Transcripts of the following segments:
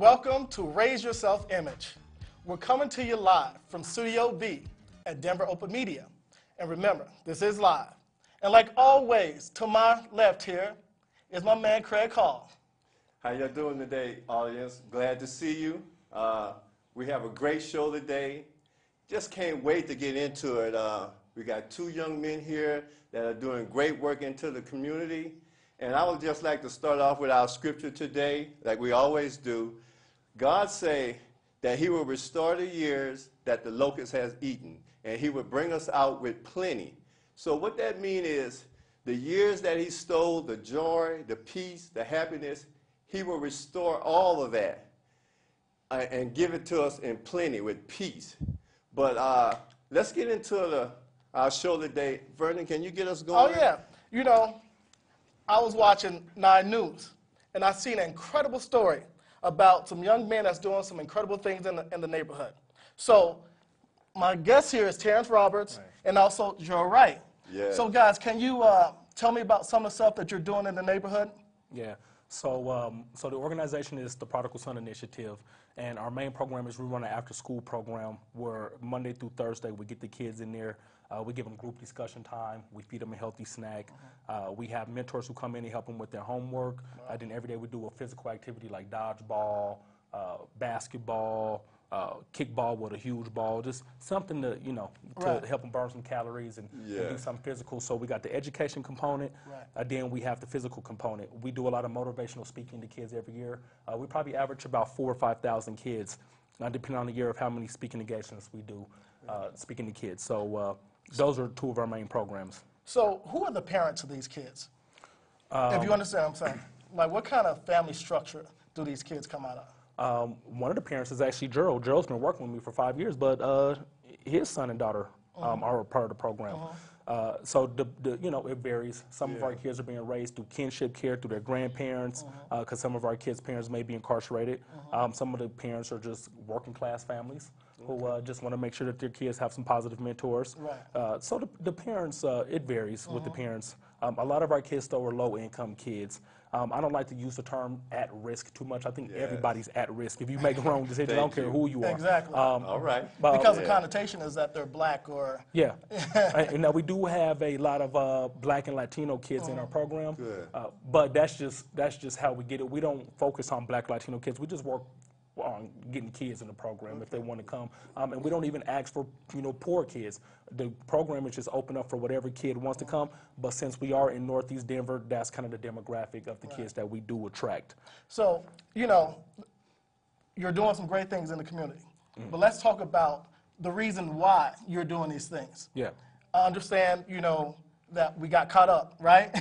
Welcome to Raise Your Self-Image. We're coming to you live from Studio B at Denver Open Media. And remember, this is live. And like always, to my left here is my man Craig Hall. How y'all doing today, audience? Glad to see you. We have a great show today. Just can't wait to get into it. We got two young men here that are doing great work into the community. And I would just like to start off with our scripture today, like we always do. God say that he will restore the years that the locust has eaten, and he will bring us out with plenty. So what that means is the years that he stole, the joy, the peace, the happiness, he will restore all of that and give it to us in plenty with peace. But let's get into our show today. Vernon, can you get us going? Oh, yeah. You know, I was watching 9 News, and I seen an incredible story about some young men that's doing some incredible things in the neighborhood. So my guest here is Terrance Roberts and also Gerald Wright. Yeah. So guys, can you tell me about some of the stuff that you're doing in the neighborhood? Yeah. So the organization is the Prodigal Son Initiative, and our main program is we run an after-school program where Monday through Thursday we get the kids in there. We give them group discussion time. We feed them a healthy snack. We have mentors who come in and help them with their homework. Then every day we do a physical activity like dodgeball, basketball, kickball with a huge ball, just something to, to help them burn some calories and do something physical. So we got the education component, then we have the physical component. We do a lot of motivational speaking to kids every year. We probably average about 4,000 or 5,000 kids, depending on the year of how many speaking engagements we do, speaking to kids. So those are 2 of our main programs. So who are the parents of these kids? If you understand what I'm saying. Like, what kind of family structure do these kids come out of? One of the parents is actually Gerald. Gerald's been working with me for 5 years, but his son and daughter are a part of the program. So it varies. Some of our kids are being raised through kinship care, through their grandparents, because some of our kids' parents may be incarcerated. Some of the parents are just working class families who just want to make sure that their kids have some positive mentors. So the parents, it varies with the parents. A lot of our kids, though, are low-income kids. I don't like to use the term at risk too much. I think everybody's at risk. If you make a wrong decision, I don't care who you are. Exactly. All right. Because the connotation is that they're black or... Yeah. And now we do have a lot of black and Latino kids in our program. Good. But that's just how we get it. We don't focus on black Latino kids. We just work on getting kids in the program if they want to come. And we don't even ask for, poor kids. The program is just open up for whatever kid wants to come. But since we are in Northeast Denver, that's kind of the demographic of the kids that we do attract. So, you're doing some great things in the community. But let's talk about the reason why you're doing these things. Yeah. I understand, that we got caught up, right?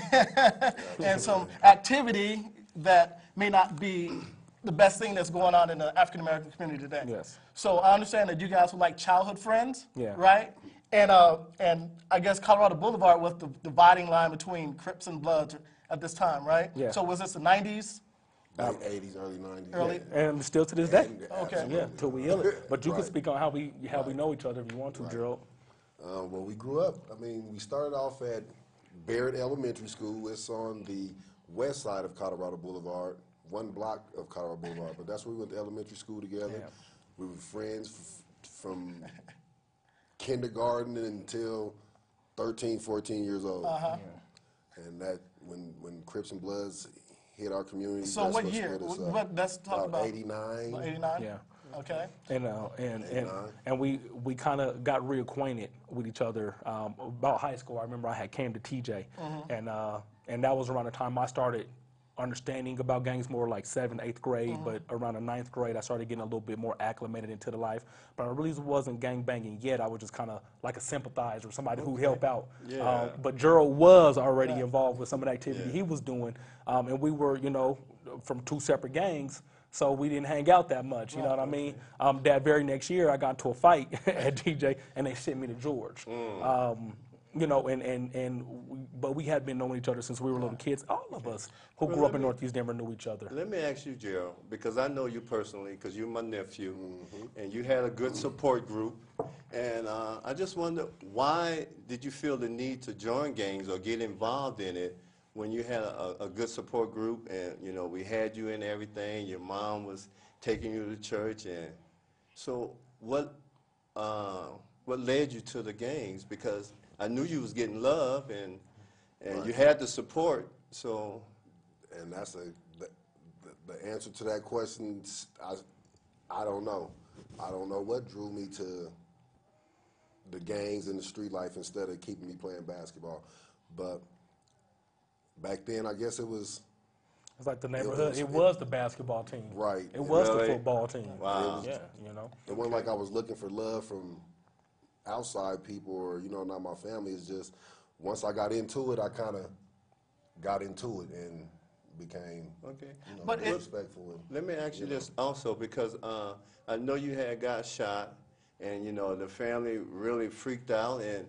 And some activity that may not be the best thing that's going on in the African-American community today. Yes. So I understand that you guys were like childhood friends, Yeah. right? And I guess Colorado Boulevard was the dividing line between Crips and Bloods at this time, right? Yeah. So was this the 90s? Late 80s, early 90s. Early? And still to this day. Okay. Yeah, till we heal it. But you can speak on how we know each other if you want to, Gerald. Well, we grew up. I mean, we started off at Barrett Elementary School. It's on the west side of Colorado Boulevard, 1 block of Colorado Boulevard. But that's where we went to elementary school together. Yeah. We were friends from kindergarten until 13, 14 years old. And that when Crips and Bloods hit our community, So that's what what year? split us up. Let's talk about 89. 89? Yeah. Okay. And we kind of got reacquainted with each other about high school. I remember I came to TJ, and that was around the time I started understanding about gangs more like 7th, 8th grade, but around the 9th grade I started getting a little bit more acclimated into the life. But I really wasn't gang banging yet. I was just kind of like a sympathizer, somebody who helped out. But Gerald was already involved with some of the activity he was doing, and we were, from 2 separate gangs. So we didn't hang out that much, you know what I mean? That very next year, I got into a fight at DJ, and they sent me to George. But we had been knowing each other since we were little kids. All of us who grew up in Northeast Denver knew each other. Let me ask you, Gerald, because I know you personally, because you're my nephew, and you had a good support group. And I just wonder, why did you feel the need to join gangs or get involved in it when you had a good support group and, we had you in everything, your mom was taking you to church. And so what led you to the gangs? Because I knew you was getting love and you had the support. So, and that's the answer to that question. I don't know. I don't know what drew me to the gangs and the street life instead of keeping me playing basketball. But back then, I guess it was. It's like the neighborhood. It was the basketball team. Right. It was the Really? football team. Wow. Yeah, you know. It wasn't like I was looking for love from outside people or, not my family. It's just once I got into it, I kind of got into it and became respectful. Let me ask you this also, because I know you had got shot, and the family really freaked out. And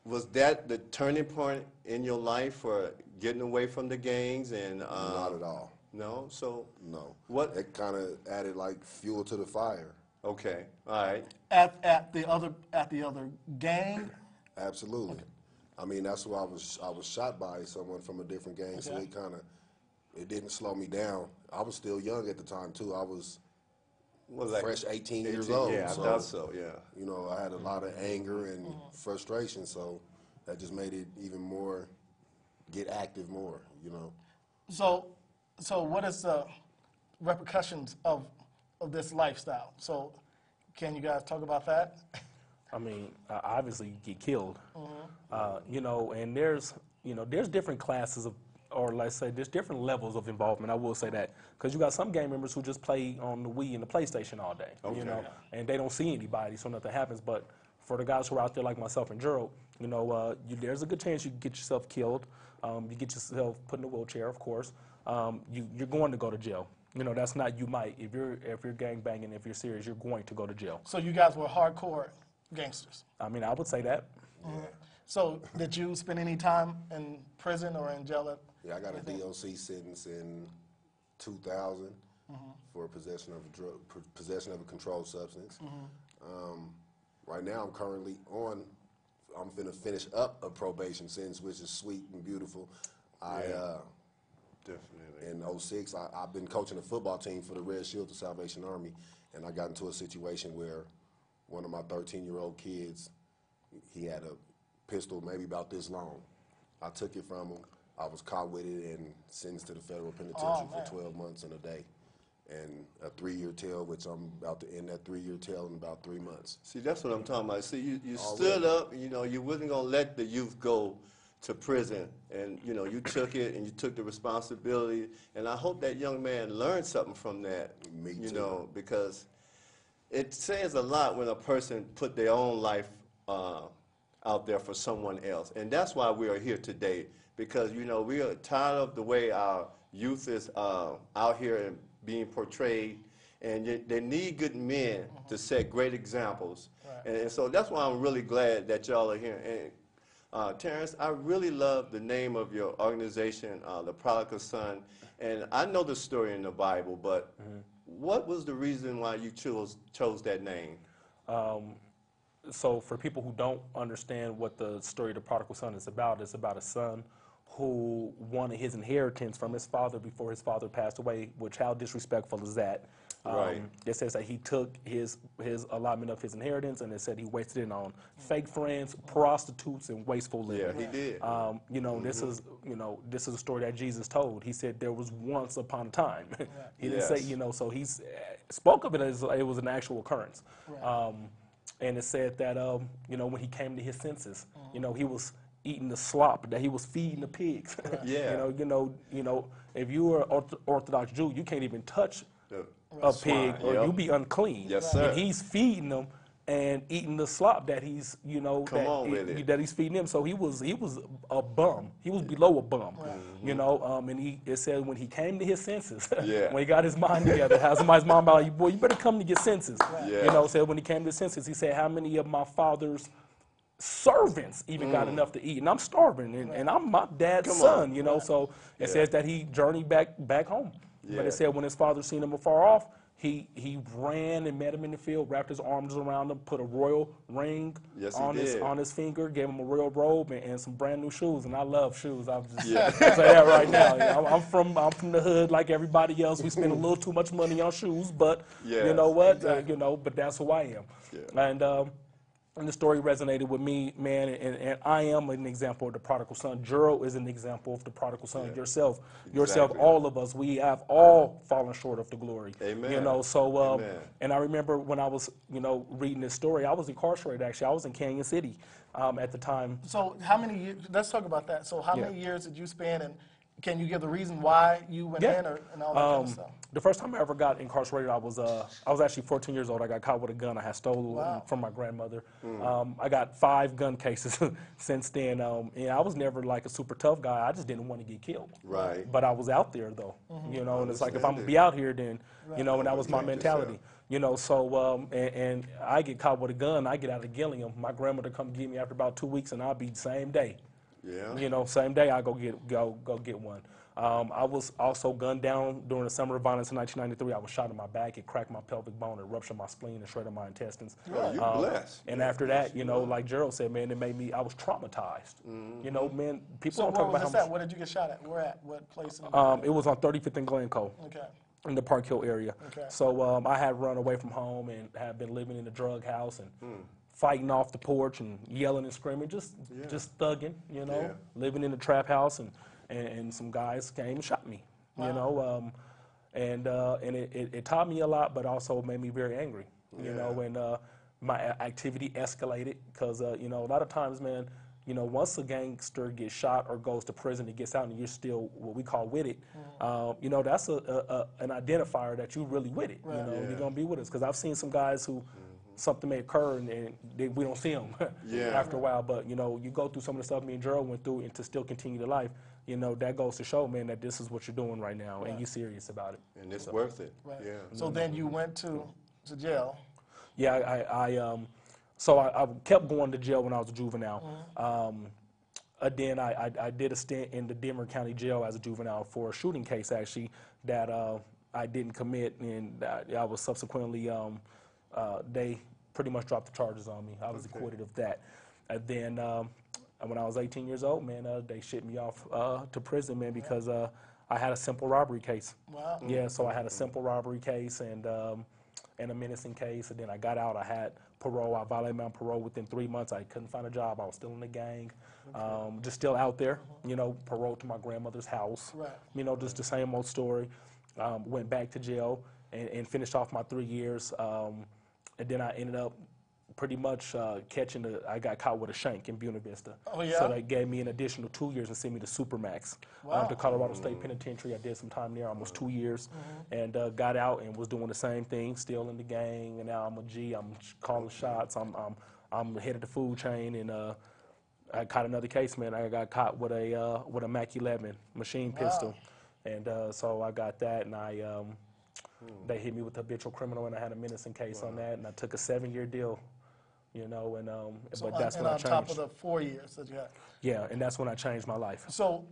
was that the turning point in your life for getting away from the gangs? And Not at all. No. So no. What? It kind of added like fuel to the fire. Okay. All right. At the other gang? Absolutely. Okay. I mean, that's who I was shot by, someone from a different gang. Okay. So it didn't slow me down. I was still young at the time too. I was fresh 18 years old. Yeah, I thought so. Yeah. I had a lot of anger and frustration, so that just made it even more get active more. So what is the repercussions of this lifestyle? So can you guys talk about that? I mean, obviously you get killed, and there's different classes of, or let's say there's different levels of involvement. I will say that, because you got some gang members who just play on the Wii and the PlayStation all day, and they don't see anybody, so nothing happens. But for the guys who are out there like myself and Gerald, there's a good chance you can get yourself killed. You get yourself put in a wheelchair, of course. You're going to go to jail. That's not you might. If you're gang banging, if you're serious, you're going to go to jail. So you guys were hardcore gangsters? I mean, I would say that. Mm-hmm. So did you spend any time in prison or in jail? Yeah, I got a DOC sentence in 2000 for possession of a controlled substance. Right now, I'm currently I'm finna finish up a probation sentence, which is sweet and beautiful. Definitely. In 06, I've been coaching a football team for the Red Shield of Salvation Army, and I got into a situation where one of my 13-year-old kids, he had a pistol maybe about this long. I took it from him. I was caught with it and sentenced to the federal penitentiary for 12 months and a day, and a 3-year tail, which I'm about to end that 3-year tail in about 3 months. See, that's what I'm talking about. See, you stood up, you wasn't going to let the youth go to prison, and you took it and you took the responsibility, and I hope that young man learned something from that. Me too. Because it says a lot when a person put their own life out there for someone else, and that's why we are here today, because we are tired of the way our youth is out here and being portrayed, and they need good men to set great examples. Right. And so that's why I'm really glad that y'all are here. And Terrance, I really love the name of your organization, the Prodigal Son, and I know the story in the Bible, but what was the reason why you chose that name? So for people who don't understand what the story of the Prodigal Son is about a son who wanted his inheritance from his father before his father passed away, which how disrespectful is that? Right. It says that he took his allotment of his inheritance, and it said he wasted it on fake friends, prostitutes, and wasteful living. Yeah, he did. This is a story that Jesus told. He said there was once upon a time. He didn't say, so he spoke of it as it was an actual occurrence. Right. And it said that, when he came to his senses, he was eating the slop that he was feeding the pigs. Right. Yeah. If you were an Orthodox Jew, you can't even touch a pig, or you'll be unclean. Yes, sir. And he's feeding them and eating the slop that he's, that he's feeding him. So he was a bum. He was below a bum. Right. And it said when he came to his senses, when he got his mind together, how somebody's mom about you, boy, you better come to your senses. Right. Yeah. Said when he came to his senses, he said, how many of my father's servants even got enough to eat, and I'm starving, and I'm my dad's son, So it says that he journeyed back home. Yeah. But it said when his father seen him afar off, He ran and met him in the field, wrapped his arms around him, put a royal ring Yes, he on did. his finger, gave him a royal robe and some brand new shoes. And I love shoes. I'll just Yeah. say that right now. You know, I'm from the hood like everybody else. We spend a little too much money on shoes, but you know Yes. what? Exactly. You know, but that's who I am. Yeah. And the story resonated with me, man, and I am an example of the prodigal son. Gerald is an example of the prodigal son. Yeah. Yourself, Exactly. all of us, we have all fallen short of the glory. Amen. You know, so, Amen. and I remember when I was, you know, reading this story, I was incarcerated, actually. I was in Canyon City at the time. So how many years, let's talk about that. So how Yeah. many years did you spend, and can you give the reason why you went Yeah. in and all that kind of stuff? The first time I ever got incarcerated, I was actually 14 years old. I got caught with a gun I had stolen Wow. from my grandmother. I got 5 gun cases since then. And I was never like a super tough guy. I just didn't want to get killed. Right. But I was out there though, you know, and it's like if I'm Understand gonna it. be out here, then you know, and that was my Protect mentality. yourself. You know, so and I get caught with a gun. I get out of Gilliam. My grandmother come get me after about 2 weeks, and I'll be the same day. Yeah. You know, same day I go get one. I was also gunned down during the summer of violence in 1993. I was shot in my back. It cracked my pelvic bone. It ruptured my spleen and shredded my intestines. Oh, you're blessed. And Yeah. after that, you know, like Gerald said, man, it made me. I was traumatized. You know, man, people So don't where talk was about this how at? Where did you get shot at? Where at? What place? It was on 35th and Glencoe. Okay. In the Park Hill area. Okay. So I had run away from home and had been living in a drug house and fighting off the porch and yelling and screaming, just thugging, you know, Yeah. living in the trap house, and some guys came and shot me, you know, and it taught me a lot, but also made me very angry, you know, and my activity escalated because, you know, a lot of times, man, you know, once a gangster gets shot or goes to prison, he gets out and you're still what we call with it, you know, that's an identifier that you really with it. You know, you're going to be with us. Because I've seen some guys who something may occur and we don't see them after a while. But, you know, you go through some of the stuff me and Gerald went through and to still continue the life, you know, that goes to show, man, that this is what you're doing right now and you're serious about it. And it's worth it. Right. Yeah. So then you went to jail. Yeah, so I kept going to jail when I was a juvenile. Then I did a stint in the Denver County Jail as a juvenile for a shooting case, actually, that I didn't commit, and I was subsequently, they pretty much dropped the charges on me. I was acquitted of that. And then when I was 18 years old, man, they shipped me off to prison, man, because I had a simple robbery case. Wow. Yeah, so I had a simple robbery case and a menacing case, and then I got out. I had parole. I violated my parole within 3 months. I couldn't find a job. I was still in the gang, just still out there, you know, paroled to my grandmother's house. Right. You know, just the same old story. Went back to jail and finished off my 3 years, and then I ended up pretty much I got caught with a shank in Buena Vista. Oh, yeah? So they gave me an additional 2 years and sent me to Supermax, Wow. to Colorado State Penitentiary. I did some time there, almost 2 years, and got out and was doing the same thing, still in the gang. And now I'm a G. I'm calling shots. I'm head of the food chain, and I caught another case, man. I got caught with a Mac 11 machine pistol, and so I got that, and they hit me with a habitual criminal, and I had a menacing case on that, and I took a 7-year deal. You know, and but that's when I on changed. top of the 4 years that you had. Yeah, and that's when I changed my life. So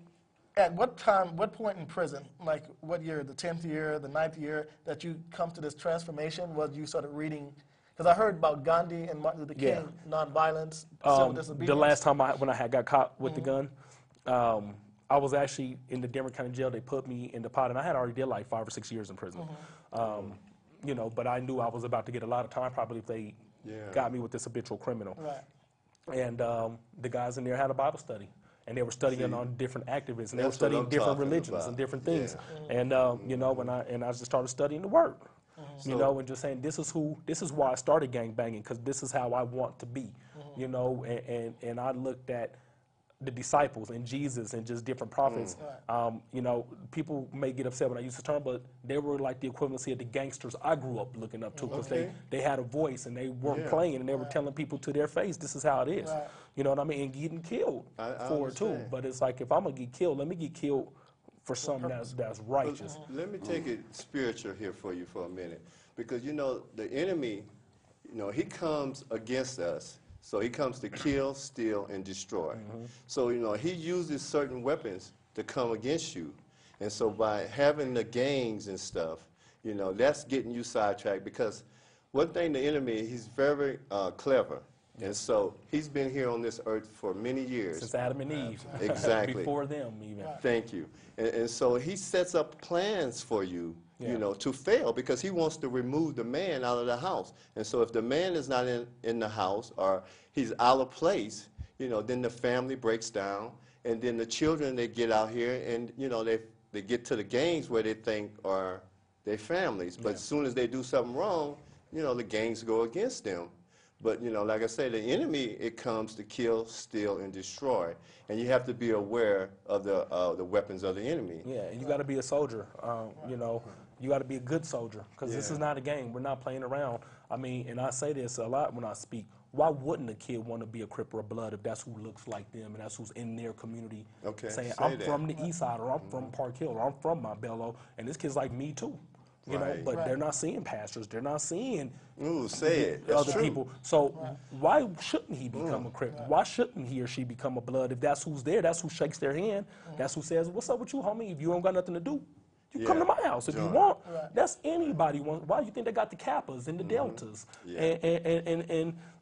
at what point in prison, like what year, the 10th year, the 9th year, that you come to this transformation? Was you started reading, because I heard about Gandhi and Martin Luther King, nonviolence, civil disobedience. The last time when I had got caught with the gun, I was actually in the Denver County Jail. They put me in the pod, and I had already did like 5 or 6 years in prison. You know, but I knew I was about to get a lot of time, probably if they got me with this habitual criminal. Right. And the guys in there had a Bible study, and they were studying on different activists, and they were That's what studying I'm different talking religions about. and different things. Yeah. And you know, and I just started studying the Word. You know, and just saying this is why I started gang banging, because this is how I want to be. You know, and I looked at the disciples and Jesus and just different prophets. You know, people may get upset when I use the term, but they were like the equivalency of the gangsters I grew up looking up to, because they had a voice and they weren't playing, and they were telling people to their face, this is how it is. Right. You know what I mean? And getting killed for it too. understand. But it's like, if I'm going to get killed, let me get killed for something that's righteous. Let me take it spiritual here for you for a minute, because you know the enemy, you know, he comes against us. So he comes to kill, steal, and destroy. So, you know, he uses certain weapons to come against you. And so by having the gangs and stuff, You know, that's getting you sidetracked because one thing the enemy, he's very clever. And so he's been here on this earth for many years. Since Adam and Eve. Exactly. Before them, even. Thank you. And so he sets up plans for you, Yeah. you know, to fail because he wants to remove the man out of the house. And so if the man is not in the house or he's out of place, you know, then the family breaks down. And then the children, they get out here and, you know, they get to the gangs where they think are their families. But as soon as they do something wrong, you know, the gangs go against them. But, you know, like I say, the enemy, it comes to kill, steal, and destroy. And you have to be aware of the weapons of the enemy. Yeah, and you got to be a soldier. You know, you got to be a good soldier because this Yeah. is not a game. We're not playing around. I mean, and I say this a lot when I speak. Why wouldn't a kid want to be a Crip or a Blood if that's who looks like them and that's who's in their community? Okay, saying, say I'm that. from the East Side or I'm from Park Hill or I'm from Montbello, and this kid's like me too. You know, Right. but they're not seeing pastors. They're not seeing Ooh, say it. That's other true. people. So why shouldn't he become a Crip? Why shouldn't he or she become a Blood if that's who's there? That's who shakes their hand. That's who says, "What's up with you, homie? If you don't got nothing to do, you come to my house if you Join. want." That's anybody wants. Why do you think they got the Kappas and the Deltas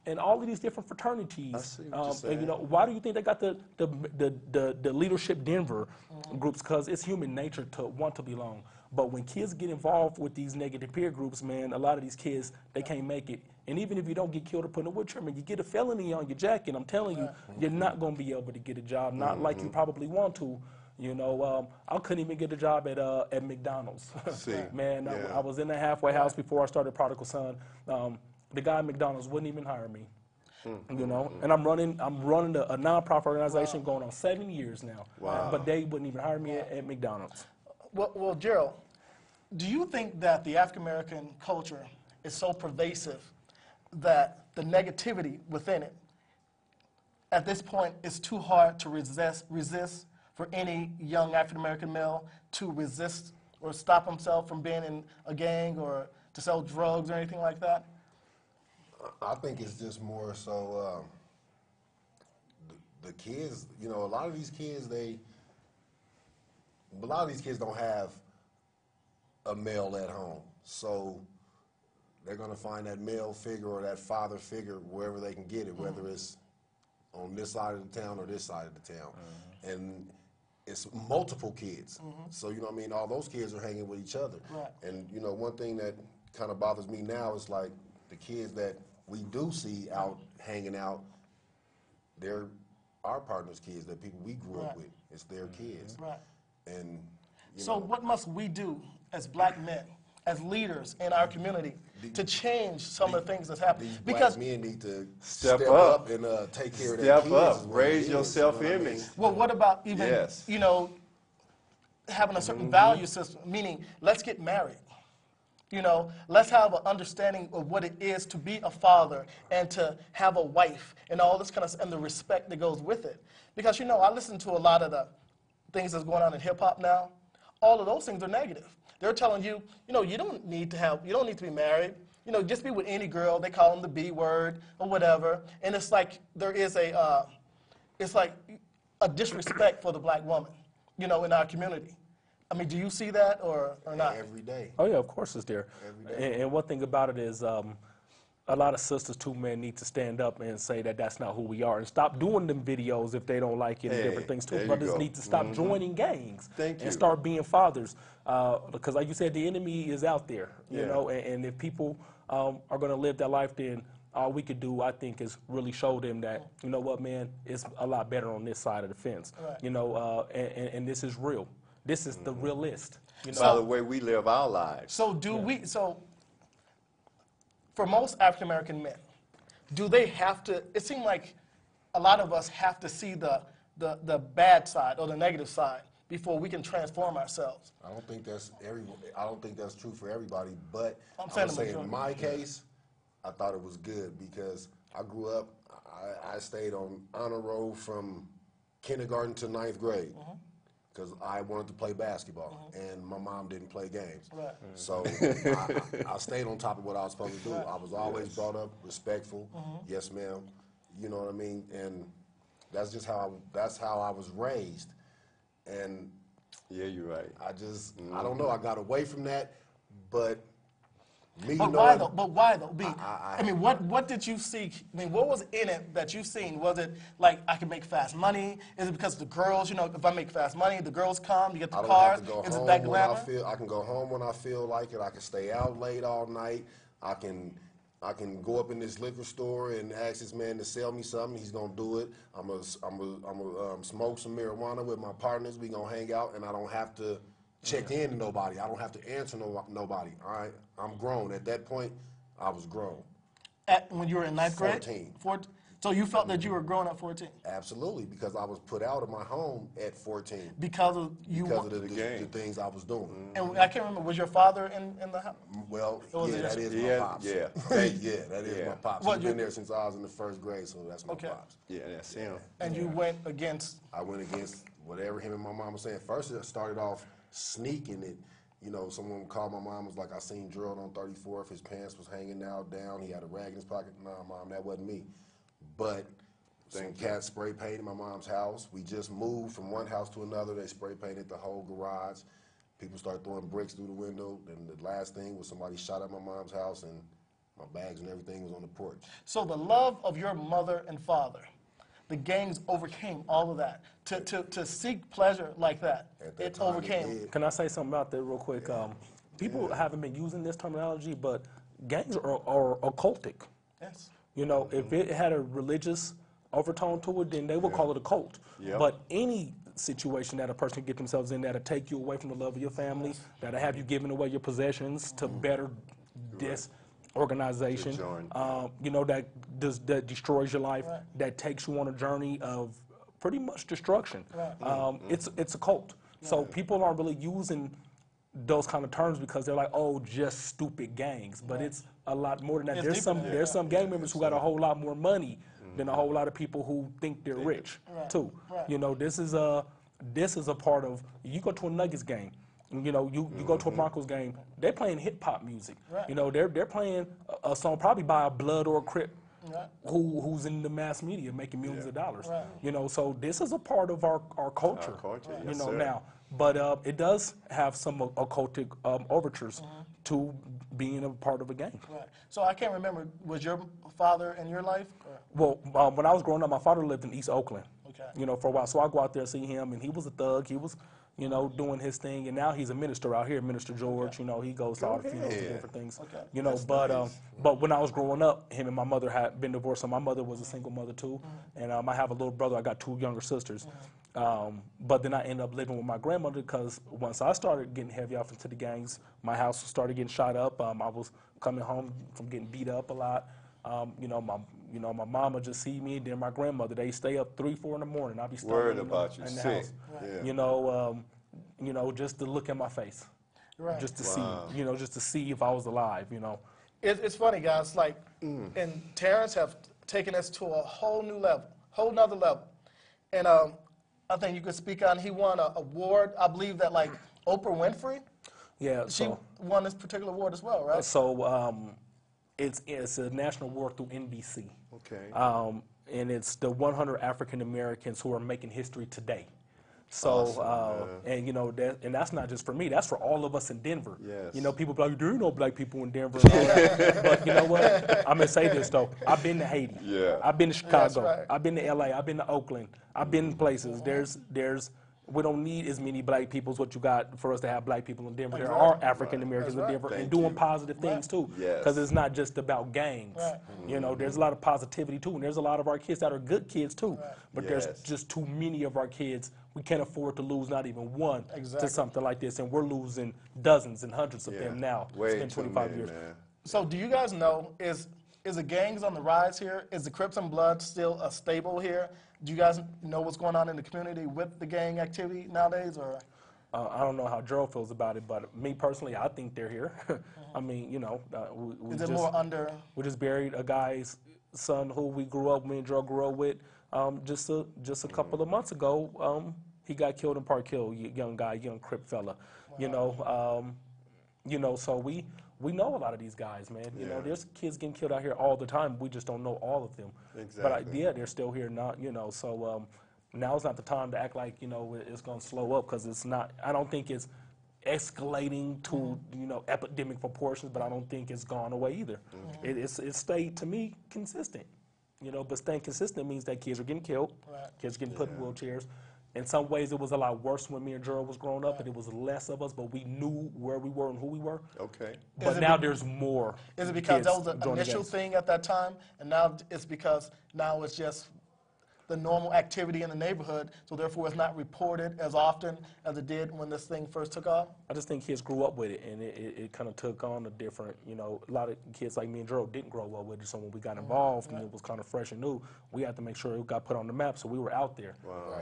and all of these different fraternities? I see what you're And saying. you know, why do you think they got the Leadership Denver groups? Because it's human nature to want to belong. But when kids get involved with these negative peer groups, man, a lot of these kids, they can't make it. And even if you don't get killed or put in a wood trimmer, you get a felony on your jacket, I'm telling you, you're not going to be able to get a job, not like you probably want to. You know, I couldn't even get a job at McDonald's. See, Man, yeah. I was in the halfway house before I started Prodigal Son. The guy at McDonald's wouldn't even hire me. You know, and I'm running a nonprofit organization going on 7 years now. Wow. But they wouldn't even hire me at McDonald's. Well, Gerald, do you think that the African American culture is so pervasive that the negativity within it, at this point, is too hard to resist for any young African American male to resist or stop himself from being in a gang or to sell drugs or anything like that? I think it's just more so the kids, you know, a lot of these kids don't have a male at home. So they're going to find that male figure or that father figure wherever they can get it, whether it's on this side of the town or this side of the town. And it's multiple kids. So, you know what I mean? All those kids are hanging with each other. Right. And, you know, one thing that kind of bothers me now is like the kids that we do see out hanging out, they're our partners' kids, that people we grew up with. It's their kids. Right. And, you So know, what must we do as black men, as leaders in our community, to change some of the things that's happening? these Because, black men need to Step step up. up and take care of their Step kids. up. is what it Raise is, your you know what I self-image. mean? well, what about even, Yes. you know, having a certain value system, meaning let's get married. You know, let's have an understanding of what it is to be a father and to have a wife and all this kind of, and the respect that goes with it. Because, you know, I listen to a lot of the things that's going on in hip hop now. All of those things are negative. They're telling you, you know, you don't need to be married. You know, just be with any girl. They call them the B word or whatever. And it's like there is it's like a disrespect for the black woman, you know, in our community. I mean, do you see that or not? Every day. Oh, yeah, of course it's there. Every day. And one thing about it is a lot of sisters, too, men need to stand up and say that that's not who we are and stop doing them videos if they don't like it and Hey, different things, too. there you Brothers go. need to stop joining gangs Thank you. and start being fathers. Because like you said, the enemy is out there, you Yeah. know, and if people are going to live their life, then all we could do, I think, is really show them that, you know what, man, it's a lot better on this side of the fence. Right. You know, and this is real. This is the realist. You know? By the way we live our lives. So for most African American men, do they have to, it seems like a lot of us have to see the bad side or the negative side before we can transform ourselves. I don't think that's true for everybody, but I'm I'm saying gonna the say in majority. my case, I thought it was good because I grew up, I stayed on honor roll from kindergarten to 9th grade because I wanted to play basketball and my mom didn't play games. Right. So I stayed on top of what I was supposed to do. I was always brought up respectful, yes ma'am, you know what I mean? And that's just how I was raised. And Yeah, you're right. I don't know, I got away from that, But me But knowing, why though? But why though? I I mean, what did you see? I mean, what was in it that you seen? Was it like I can make fast money? Is it because the girls? You know, if I make fast money, the girls come. You get the I don't cars. have to go Is it home that when I glamour? feel. I can go home when I feel like it. I can stay out late all night. I can go up in this liquor store and ask this man to sell me something. He's gonna do it. I'm gonna smoke some marijuana with my partners. We gonna hang out, and I don't have to check in to nobody. I don't have to answer nobody. All right, I'm grown. At that point, I was grown. When you were in ninth grade? 14. 14. So you felt that you were grown at 14 Absolutely, because I was put out of my home at 14 because of you. because of the game. things I was doing. And I can't remember. Was your father in the house? Well, was yeah, it that just- is Yeah, my pops. yeah. yeah, that is Yeah. my pops. What, He's you- been there since I was in the first grade, so that's my Okay. pops. Yeah, that's him. And you went against. I went against whatever him and my mom was saying. First, it started off sneaking it. You know, someone called my mom, was like, I seen Gerald on 34th. His pants was hanging out down. He had a rag in his pocket. Nah, Mom, that wasn't me. But some cats spray painted my mom's house. We just moved from one house to another. They spray painted the whole garage. People started throwing bricks through the window. And the last thing was somebody shot at my mom's house, and my bags and everything was on the porch. So the love of your mother and father, the gangs overcame all of that. To seek pleasure like that, At that it time, overcame. it did. Can I say something about that real quick? People haven't been using this terminology, but gangs are occultic. Yes. You know, if it had a religious overtone to it, then they would call it a cult. Yep. But any situation that a person can get themselves in that'll take you away from the love of your family, that'll have you giving away your possessions to better this organization, To join. you know, that destroys your life, that takes you on a journey of pretty much destruction. It's a cult. So people aren't really using those kind of terms because they're like, oh, just stupid gangs. But it's a lot more than that. It's There's deeper some than that. there's some gang members who got a whole lot more money than a whole lot of people who think they're rich too. Right. You know, this is a part of, you go to a Nuggets game, you know, you go to a Broncos game, they're playing hip hop music. Right. You know, they're playing a song probably by a Blood or a Crip Right. who's in the mass media making millions of dollars. Right. You know, so this is a part of our culture. Our culture, You yes, know, sir. now. But it does have some occultic overtures to being a part of a gang. Right. So I can't remember. Was your father in your life? Or? Well, when I was growing up, my father lived in East Oakland. Okay. You know, for a while. So I go out there and see him, and he was a thug. He was, you know, doing his thing, and now he's a minister out here, Minister George. You know, he goes to all the funerals and ahead. different things. Okay. You know, but when I was growing up, him and my mother had been divorced. So my mother was a single mother too, and I have a little brother. I got two younger sisters. But then I ended up living with my grandmother because once I started getting heavy off into the gangs, my house started getting shot up. I was coming home from getting beat up a lot. My mama just see me, then my grandmother. They stay up 3, 4 in the morning. I'll be Worried studying about you, in the sick. house. Yeah. You know, just to look at my face, Right. just to see, you know, just to see if I was alive. You know. It's funny, guys. Like, and Terrance have taken us to a whole new level, whole nother level. And I think you could speak on. He won an award. I believe that like Oprah Winfrey, Yeah. she So. won this particular award as well, right? So it's a national award through NBC. Okay. And it's the 100 African Americans who are making history today. So, Awesome, and you know, that's not just for me, that's for all of us in Denver. Yes. You know, people be like, there are no black people in Denver. And all that. But you know what? I'm going to say this though. I've been to Haiti. Yeah. I've been to Chicago. right. I've been to LA. I've been to Oakland. I've been places. We don't need as many black people as what you got for us to have black people in Denver. There are African Americans in That's right. Denver and Thank doing you. positive things too. Yes. Because it's not just about gangs. Right. You know, there's a lot of positivity too, and there's a lot of our kids that are good kids too. But there's Yes. just too many of our kids. We can't afford to lose not even one Exactly. to something like this, and we're losing dozens and hundreds of Yeah. them now. Way It's been too 25 many, years. man. So do you guys know, is the gangs on the rise here? Is the Crips and Blood still a stable here? Do you guys know what's going on in the community with the gang activity nowadays, or? I don't know how Gerald feels about it, but me personally, I think they're here. I mean, you know, we Is it more under? we just buried a guy's son who me and Gerald grew up with just a couple of months ago. He got killed in Park Hill, young guy, young Crip fella. Wow. You know, so we know a lot of these guys, man. You know, Yeah. there's kids getting killed out here all the time. We just don't know all of them. But Exactly. yeah, they're still here now, you know, so now's not the time to act like, you know, it's going to slow up because it's not. I don't think it's escalating to epidemic proportions, but I don't think it's gone away either. It's stayed, to me, consistent. But staying consistent means that kids are getting killed, kids are getting put in wheelchairs. In some ways, it was a lot worse when me and Gerald was growing up, and it was less of us, but we knew where we were and who we were. Okay. But now there's more. Is it because that was the joining initial gangs. thing at that time, and now it's because now it's just the normal activity in the neighborhood, so therefore it's not reported as often as it did when this thing first took off? I just think kids grew up with it, and it kind of took on a different, a lot of kids like me and Gerald didn't grow up with it, so when we got involved and it was kind of fresh and new, we had to make sure it got put on the map, so we were out there. Wow.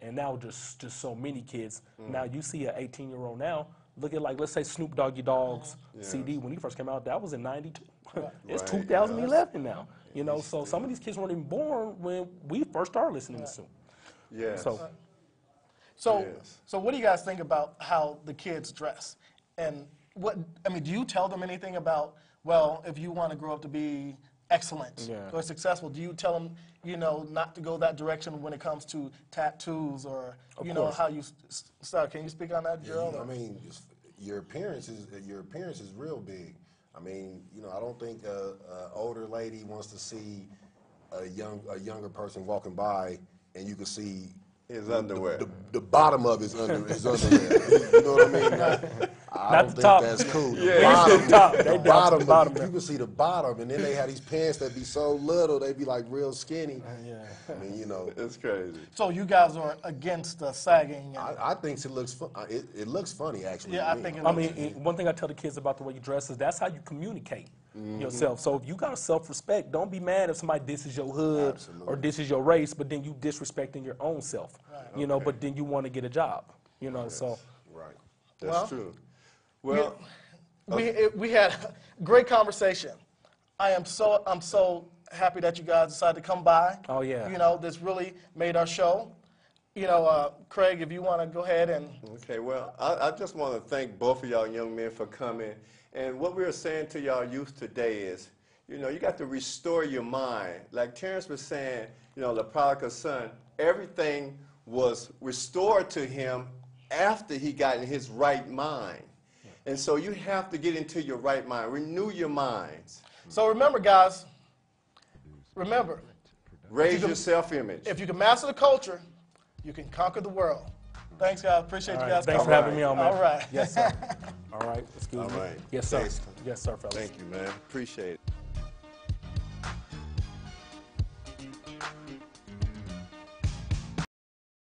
And now just so many kids. Now you see an 18-year-old now, look at let's say Snoop Doggy Dogg's CD, when he first came out, that was in 92. It's 2011 now. So some of these kids weren't even born when we first started listening to Snoop. Yes. So what do you guys think about how the kids dress? And do you tell them anything about, well, if you want to grow up to be excellent or successful, do you tell them, not to go that direction when it comes to tattoos or, how you start? Can you speak on that, Gerald? Your appearance is real big. I don't think an older lady wants to see a younger person walking by and you can see his underwear. The bottom of his underwear. You know what I mean? I don't think that's cool. The bottom, you can see the bottom, and then they have these pants that be so little, they be like real skinny. It's crazy. So you guys are against the sagging? I think it looks fun. It looks funny, actually. Yeah, I think it looks one thing I tell the kids about the way you dress is that's how you communicate yourself. So if you got self-respect, don't be mad if somebody disses your hood or disses your race, but then you disrespecting your own self. But then you want to get a job. So. Right. That's true. Well, we had a great conversation. I'm so happy that you guys decided to come by. Oh yeah. This really made our show. Craig, if you want to go ahead and. Okay. Well, I just want to thank both of y'all young men for coming. And what we were saying to y'all youth today is, you got to restore your mind. Like Terrance was saying, the prodigal son, everything was restored to him after he got in his right mind. And so you have to get into your right mind. Renew your minds. So remember, guys, raise your self-image. If you can master the culture, you can conquer the world. Thanks, guys. Appreciate you guys Thanks coming. for having me on, man. All right. Yes, sir. All right. Excuse me. All right. Yes, sir. Thanks. Yes, sir, fellas. Thank you, man. Appreciate it.